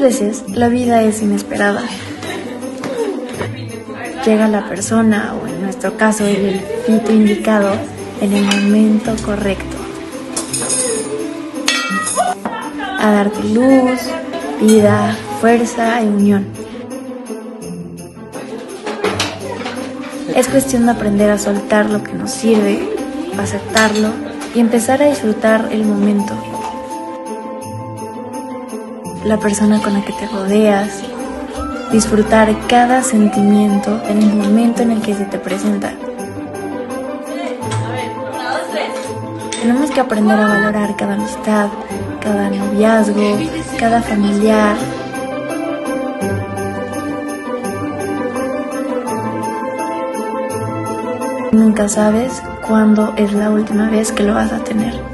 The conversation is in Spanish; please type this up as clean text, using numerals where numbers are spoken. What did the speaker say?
veces la vida es inesperada. Llega la persona, o en nuestro caso el fito indicado, en el momento correcto, a darte luz, vida, fuerza y unión. Es cuestión de aprender a soltar lo que nos sirve, aceptarlo y empezar a disfrutar el momento. La persona con la que te rodeas, disfrutar cada sentimiento en el momento en el que se te presenta. Tenemos que aprender a valorar cada amistad, cada noviazgo, cada familiar. Nunca sabes cuándo es la última vez que lo vas a tener.